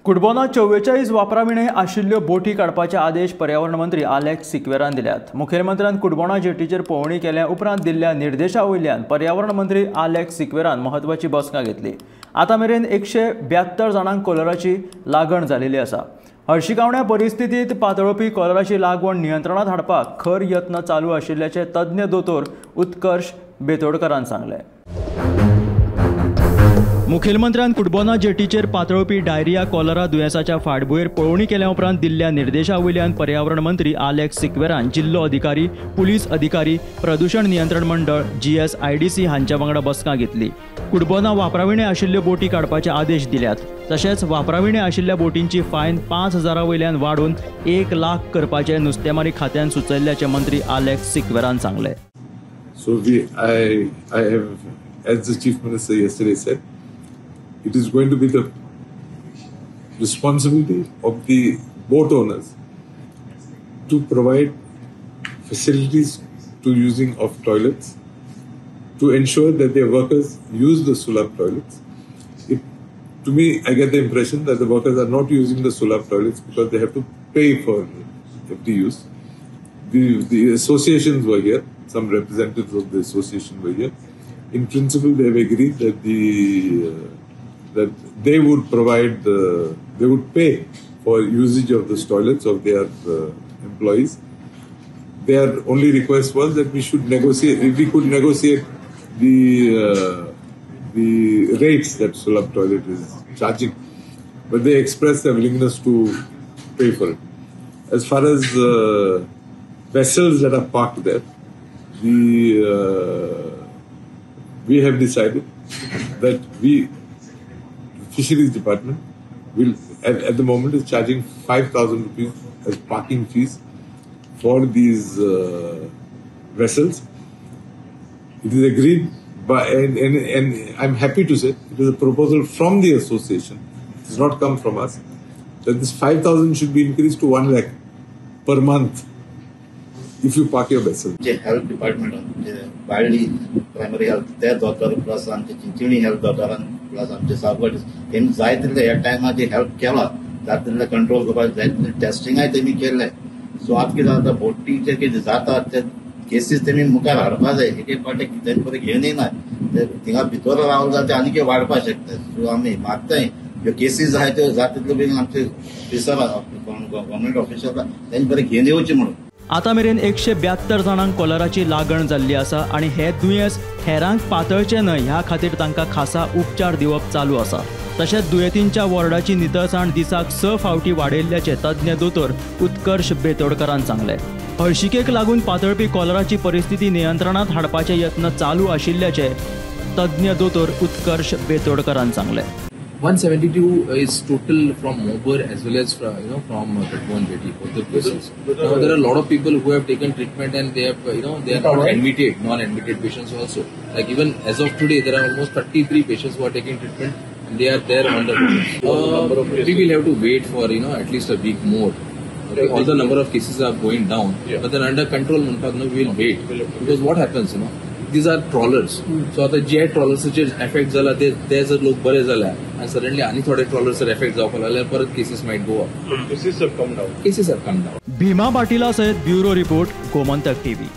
कुडबोना 44 वापराविणे आशिल्ल्यो बोटी काडपाचे आदेश पर्यावरण मंत्री आलेक्स सिक्वेरान दिल्यात। मुखेलमंत्र्यान कुडबोना जेटीचेर पळोवणी केल्या उपरांत दिल्ल्या निर्देशा वयल्यान पर्यावरण मंत्री आलेक्स सिक्वेरान महत्वाची बसका घेतली। आता मेरेन 172 जाणांक कॉलराची लागण जाल्ली आसा। हळशिकावण्या परिस्थितीत पातळपी कॉलराची लागवण नियंत्रणात हाडपाक खर यत्न चालू आशिल्ल्याचे तज्ञ दोतोर उत्कर्ष बेतोडकरान सांगले। मुखेलमंत्र्यान कुडबोना जेटीचेर पातळपी डायरिया कॉलरा दुयेंसाच्या फाटभुंयेर पळोवणी केल्या उपरांत दिल्ल्या निर्देशा वयल्यान पर्यावरण मंत्री आलेक्स सिक्वेरान जिल्लो अधिकारी, पुलीस अधिकारी, प्रदूषण नियंत्रण मंडळ GSIDC हांच्या वांगडा बसका घेतली। कुडबोना वापराविणे आशिल्ल्यो बोटी काडपाचे आदेश दिल्यात। तशेंच वापराविणे आशिल्ल्या बोटींची फायन 5,000 वयल्यान वाडून 1 लाख करपाचे नुस्तेमारी खात्यान सुचयल्ल्याचे मंत्री आलेक्स सिक्वेरान सांगले। So I have, as the Chief Minister yesterday said, it is going to be the responsibility of the boat owners to provide facilities to using of toilets, to ensure that their workers use the Sulabh toilets. To me, I get the impression that the workers are not using the Sulabh toilets because they have to pay for the use. The associations were here, some representatives of the association were here. In principle, they have agreed that they would provide, they would pay for usage of these toilets of their employees. Their only request was that we should negotiate, if we could negotiate the rates that Sulabh toilet is charging, but they expressed their willingness to pay for it. As far as vessels that are parked there, we have decided that Fisheries Department will at the moment is charging 5,000 rupees as parking fees for these vessels. It is agreed by, and I'm happy to say it is a proposal from the association. It has not come from us, that this 5,000 should be increased to 1 lakh per month if you park your vessel. The health department, Bali primary health, their doctor plus Chinchini health doctor plus Sabat, in Zaitilla at time the health kela, that in the control of testing I think kill. So after the boat teacher is Zata cases then in Mukar Harpa, he partic then for the Yenina, the thing of Pitora Raul, the Anike Varpa check. So I mean, Marta, your cases I that living up to Pisava government official, then for the Yenio. आता मेरेन 172 जाणांक कॉलराची लागण जाल्ली आसा आणि हे दुयेंस हेरांक पातळचे न्हय ह्या खातीर तांकां खासा उपचार दिवप चालू आसा। तशेंच दुयेंतींच्या वॉर्डाची नितळसाण दिसाक 6 फावटी वाडयल्ल्याचे तज्ञ दोतोर उत्कर्ष बेतोडकरान सांगले। हळशिकेक लागून पातळपी कॉलराची परिस्थिती नियंत्रणात हाडपाचे यत्न चालू आशिल्ल्याचे तज्ञ दोतोर उत्कर्ष बेतोडकरान सांगले। 172 is total from Mobur as well as from Kumbhona jetty, both the places. Now there are a lot of people who have taken treatment and they have they are not admitted, non-admitted patients also. Like even as of today, there are almost 33 patients who are taking treatment and they are there on the we will have to wait for at least a week more. Okay, all the number of cases are going down, but then under control, we will wait because what happens, these are trawlers. So आता जे ट्रॉलर्सचे effect जाला ते जर लोक बरे जाल्या and suddenly any थोडे ट्रॉलर्सर effect जावपाक लागल्यार परत cases might go up. Cases have come down. Bhima पाटीला सयत ब्युरो रिपोर्ट गोमंतक TV।